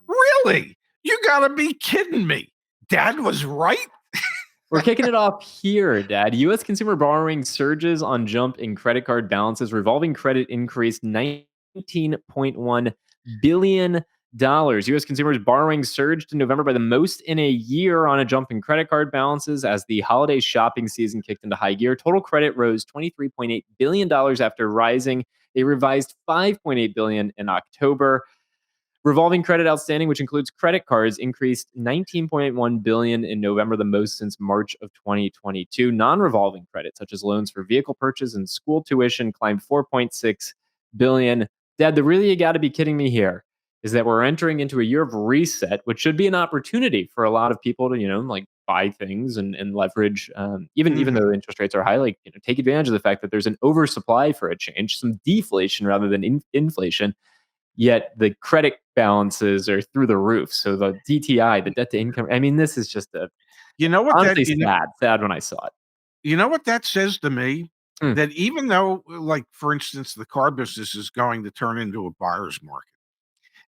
Really? You gotta be kidding me. Dad was right? We're kicking it off here, Dad. U.S. consumer borrowing surges on jump in credit card balances. Revolving credit increased $19.1 billion. U.S. consumers borrowing surged in November by the most in a year on a jump in credit card balances as the holiday shopping season kicked into high gear. Total credit rose $23.8 billion after rising a revised $5.8 billion in October. Revolving credit outstanding, which includes credit cards, increased $19.1 billion in November, the most since March of 2022. Non-revolving credit, such as loans for vehicle purchase and school tuition, climbed $4.6 billion. Dad, the really you got to be kidding me here is that we're entering into a year of reset, which should be an opportunity for a lot of people to, like buy things and leverage, even though interest rates are high, like take advantage of the fact that there's an oversupply for a change, some deflation rather than inflation. Yet the credit balances are through the roof. So the DTI, the debt to income, I mean, this is just honestly sad when I saw it. You know what that says to me? That even though, like, for instance, the car business is going to turn into a buyer's market,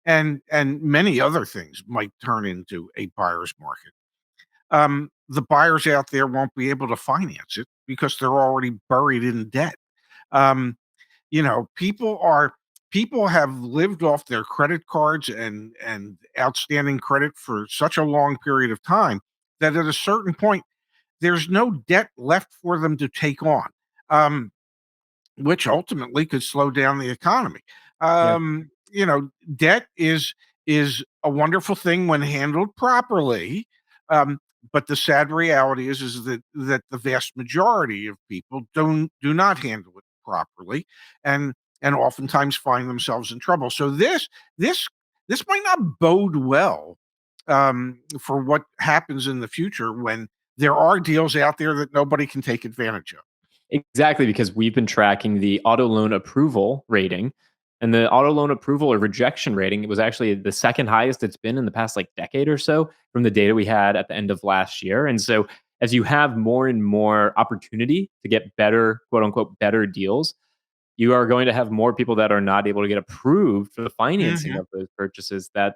and many other things might turn into a buyer's market, the buyers out there won't be able to finance it because they're already buried in debt. People have lived off their credit cards and outstanding credit for such a long period of time that at a certain point there's no debt left for them to take on, which ultimately could slow down the economy. Debt is a wonderful thing when handled properly, but the sad reality is that the vast majority of people do not handle it properly, and oftentimes find themselves in trouble. So this might not bode well for what happens in the future when there are deals out there that nobody can take advantage of. Exactly, because we've been tracking the auto loan approval rating, and the auto loan approval or rejection rating, it was actually the second highest it's been in the past decade or so from the data we had at the end of last year. And so as you have more and more opportunity to get better, quote unquote, better deals, you are going to have more people that are not able to get approved for the financing of those purchases. That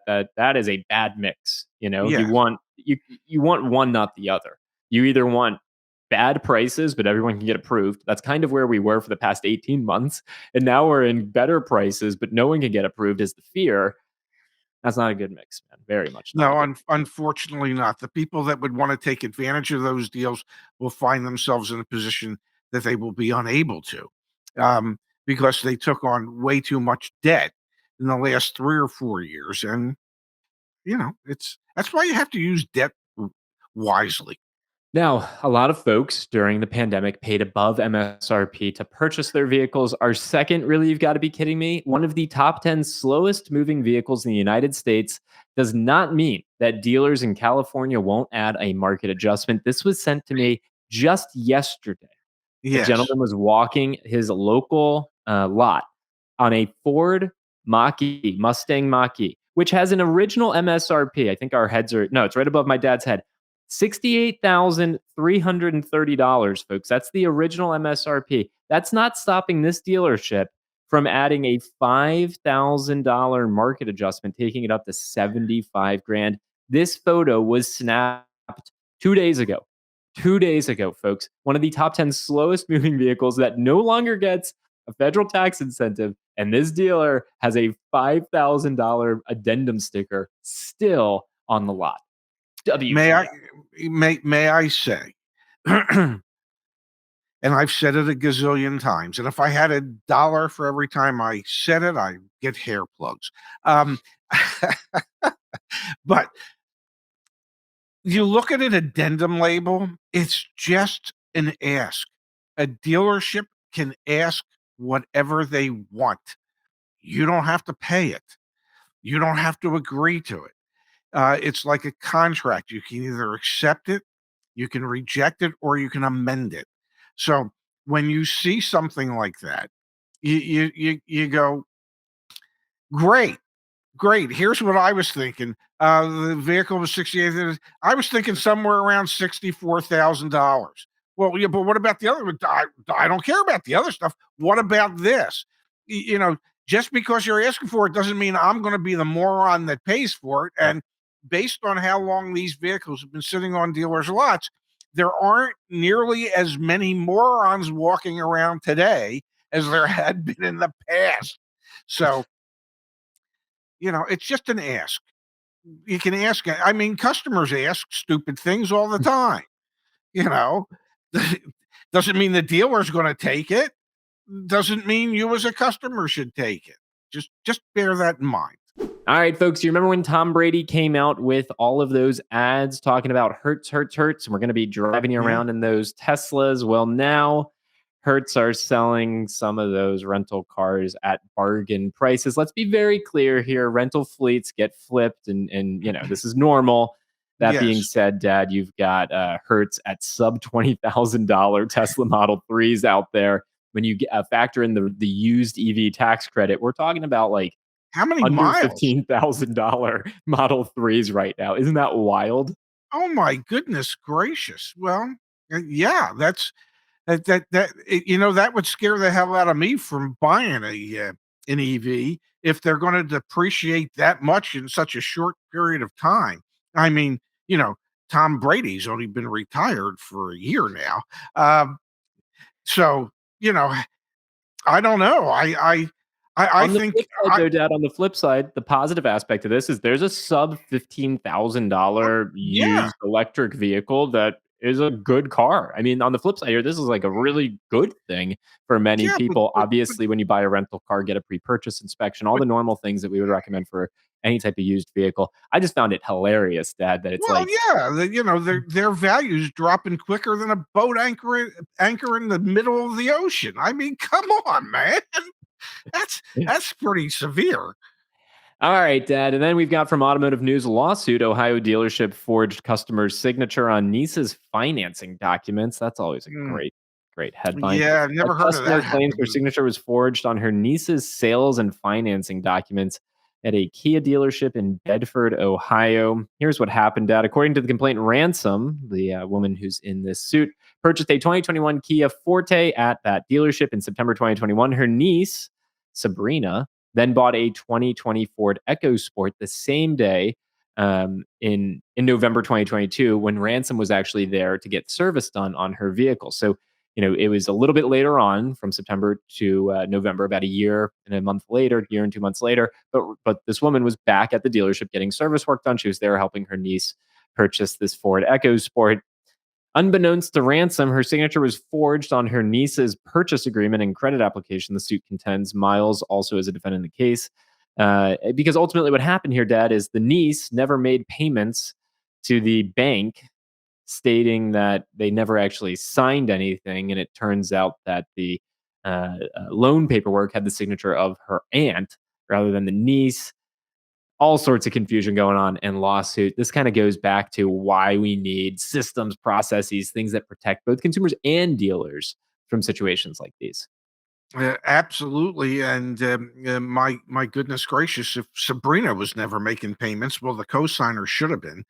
is a bad mix. Yeah. You want one, not the other. You either want bad prices, but everyone can get approved. That's kind of where we were for the past 18 months. And now we're in better prices, but no one can get approved is the fear. That's not a good mix, man. Very much not. No, unfortunately not. The people that would want to take advantage of those deals will find themselves in a position that they will be unable to. Because they took on way too much debt in the last 3 or 4 years. And, that's why you have to use debt wisely. Now, a lot of folks during the pandemic paid above MSRP to purchase their vehicles. Our second, really, you've got to be kidding me, one of the top 10 slowest moving vehicles in the United States does not mean that dealers in California won't add a market adjustment. This was sent to me just yesterday. Yes. A gentleman was walking his local lot on a Ford Mach-E, Mustang Mach-E, which has an original MSRP. I think our heads are, no, it's right above my dad's head. $68,330, folks. That's the original MSRP. That's not stopping this dealership from adding a $5,000 market adjustment, taking it up to $75,000. This photo was snapped 2 days ago. 2 days ago, folks. One of the top 10 slowest moving vehicles that no longer gets a federal tax incentive. And this dealer has a $5,000 addendum sticker still on the lot. May I say, and I've said it a gazillion times, and if I had $1 for every time I said it, I'd get hair plugs. But you look at an addendum label, it's just an ask. A dealership can ask whatever they want. You don't have to pay it. You don't have to agree to it. It's like a contract. You can either accept it, you can reject it, or you can amend it. So when you see something like that, you go, great. Here's what I was thinking. The vehicle was 68. I was thinking somewhere around $64,000. Well, yeah, but what about the other? I don't care about the other stuff. What about this? just because you're asking for it doesn't mean I'm going to be the moron that pays for it. And based on how long these vehicles have been sitting on dealers' lots, there aren't nearly as many morons walking around today as there had been in the past. So, it's just an ask. You can ask. I mean, customers ask stupid things all the time. You know, doesn't mean the dealer's going to take it. Doesn't mean you as a customer should take it. Just bear that in mind. All right, folks, you remember when Tom Brady came out with all of those ads talking about Hertz, Hertz, Hertz, and we're going to be driving you Yeah. around in those Teslas? Well, now Hertz are selling some of those rental cars at bargain prices. Let's be very clear here. Rental fleets get flipped, and this is normal. That being Yes. said, Dad, you've got Hertz at sub $20,000 Tesla Model 3s out there. When you factor in the used EV tax credit, we're talking about like How many under miles? $15,000 Model 3s right now. Isn't that wild? Oh my goodness gracious. Well, yeah, that would scare the hell out of me from buying an EV if they're going to depreciate that much in such a short period of time. I mean, Tom Brady's only been retired for a year now. So, you know, I don't know. I On the think flip side, though, Dad, on the flip side, the positive aspect of this is there's a sub $15,000 yeah. used electric vehicle that is a good car. I mean, on the flip side here, this is like a really good thing for many Yeah, people. but Obviously, when you buy a rental car, get a pre-purchase inspection, all but the normal things that we would recommend for any type of used vehicle. I just found it hilarious, Dad, that it's well, like yeah, their values dropping quicker than a boat anchor in the middle of the ocean. I mean, come on, man. That's pretty severe. all right, Dad. And then we've got from Automotive News a lawsuit. Ohio dealership forged customer's signature on niece's financing documents. That's always a Mm, great headline. yeah, I've A never heard of customer that claims her happening. signature was forged on her niece's sales and financing documents at a Kia dealership in Bedford, Ohio. Here's what happened, Dad. According to the complaint, Ransom, the woman who's in this suit, purchased a 2021 Kia Forte at that dealership in September 2021. Her niece, Sabrina, then bought a 2020 Ford EcoSport the same day in November 2022 when Ransom was actually there to get service done on her vehicle. So, it was a little bit later on from September to November, about a year and a month later, year and 2 months later. But this woman was back at the dealership getting service work done. She was there helping her niece purchase this Ford EcoSport. Unbeknownst to Ransom, her signature was forged on her niece's purchase agreement and credit application. The suit contends Miles also is a defendant in the case. Because ultimately, what happened here, Dad, is the niece never made payments to the bank, stating that they never actually signed anything. And it turns out that the loan paperwork had the signature of her aunt rather than the niece. All sorts of confusion going on and lawsuit. This kind of goes back to why we need systems, processes, things that protect both consumers and dealers from situations like these. Absolutely, and my goodness gracious, if Sabrina was never making payments, well, the cosigner should have been.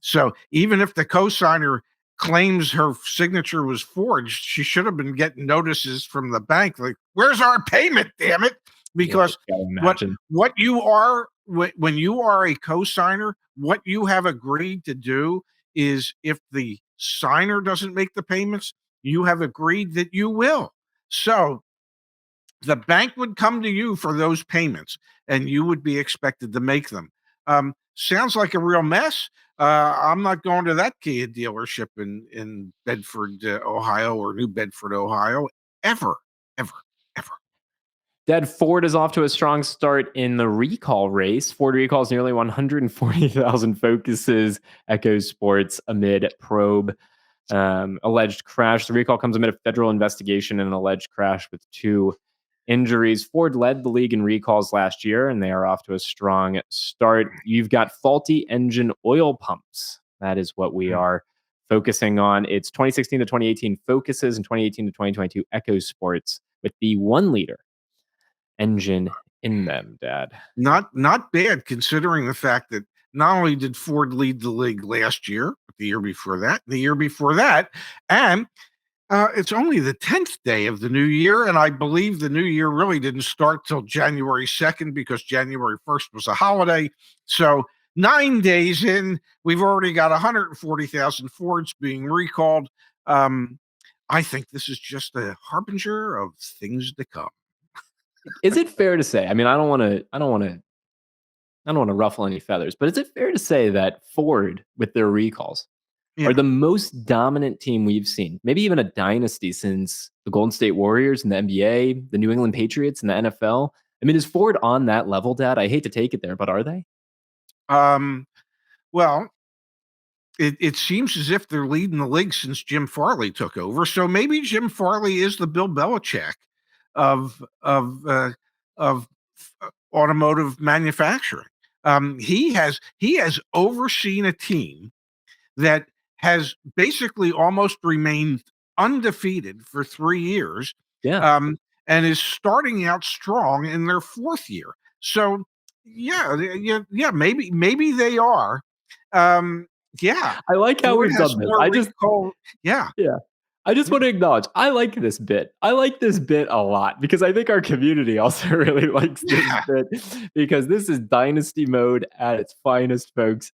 So even if the cosigner claims her signature was forged, she should have been getting notices from the bank, like, "Where's our payment? Damn it!" Yeah, Because gotta what imagine. when you are a cosigner, what you have agreed to do is if the signer doesn't make the payments, you have agreed that you will. So the bank would come to you for those payments and you would be expected to make them. Sounds like a real mess. I'm not going to that Kia dealership in Bedford, Ohio, or New Bedford, Ohio, ever, ever, ever. Dad, Ford is off to a strong start in the recall race. Ford recalls nearly 140,000 Focuses, Echo Sports amid probe alleged crash. The recall comes amid a federal investigation in an alleged crash with two injuries. Ford led the league in recalls last year, and they are off to a strong start. You've got faulty engine oil pumps. That is what we Mm. are focusing on. It's 2016 to 2018 Focuses and 2018 to 2022 Echo Sports with the 1 liter engine in them, Dad. Not bad considering the fact that not only did Ford lead the league last year, but the year before that, and It's only the 10th day of the new year, and I believe the new year really didn't start till January 2nd because January 1st was a holiday. So 9 days in, we've already got 140,000 Fords being recalled. Um, I think this is just a harbinger of things to come. Is it fair to say? I mean, I don't want to ruffle any feathers, but is it fair to say that Ford, with their recalls, are Yeah. the most dominant team we've seen? Maybe even a dynasty since the Golden State Warriors in the NBA, the New England Patriots in the NFL. I mean, is Ford on that level, Dad? I hate to take it there, but are they? Um, well, it seems as if they're leading the league since Jim Farley took over. So maybe Jim Farley is the Bill Belichick of automotive manufacturing. He has overseen a team that has basically almost remained undefeated for 3 years, Yeah. um, and is starting out strong in their fourth year. So yeah, maybe they are. Um, yeah, I like how Ford we've has done this. more recall. Yeah, Yeah. I just yeah, want to acknowledge, I like this bit. I like this bit a lot because I think our community also really likes this yeah. bit because this is dynasty mode at its finest, folks.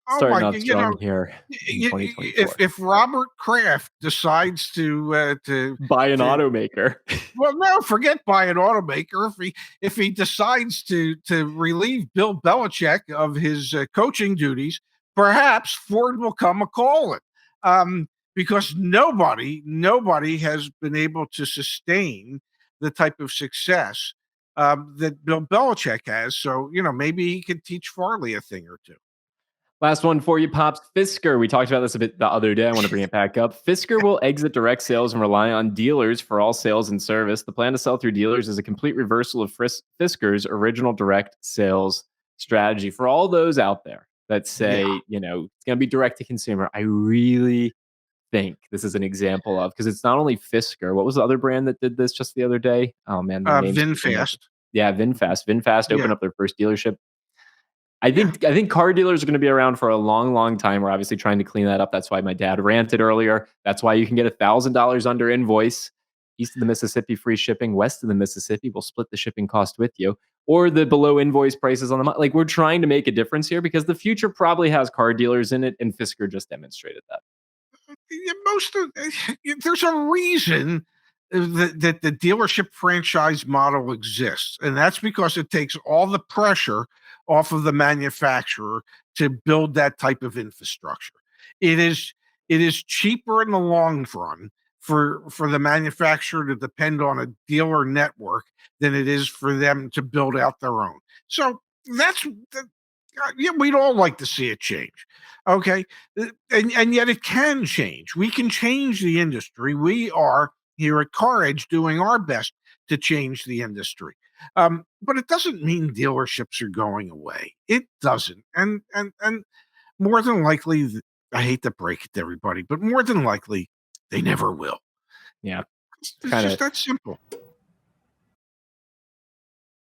Oh my Starting God, off strong here in if 2024. Robert Kraft decides to Buy an to automaker. well, no, forget buy an automaker. If he decides to relieve Bill Belichick of his coaching duties, perhaps Ford will come a calling, because nobody has been able to sustain the type of success that Bill Belichick has. So maybe he could teach Farley a thing or two. Last one for you, Pops. Fisker. We talked about this a bit the other day. I want to bring it back up. Fisker will exit direct sales and rely on dealers for all sales and service. The plan to sell through dealers is a complete reversal of Fisker's original direct sales strategy. For all those out there that Yeah, say, it's going to be direct to consumer, I really think this is an example of, because it's not only Fisker. What was the other brand that did this just the other day? Oh man, their name's skipping me. VinFast. Yeah, VinFast. VinFast Yeah, opened up their first dealership. I yeah. think I think car dealers are going to be around for a long, long time. We're obviously trying to clean that up. That's why my dad ranted earlier. That's why you can get $1,000 under invoice. East of the Mississippi, free shipping. West of the Mississippi, we'll split the shipping cost with you. Or the below invoice prices on the like. We're trying to make a difference here because the future probably has car dealers in it, and Fisker just demonstrated that. Yeah, there's a reason that the dealership franchise model exists, and that's because it takes all the pressure off of the manufacturer to build that type of infrastructure. It is cheaper in the long run for the manufacturer to depend on a dealer network than it is for them to build out their own. So that's yeah, we'd all like to see it change. Okay. And yet it can change. We can change the industry. We are here at CarEdge doing our best to change the industry. But it doesn't mean dealerships are going away. It doesn't. And more than likely, I hate to break it to everybody, but more than likely, they never will. Yeah, It's kind just of that simple.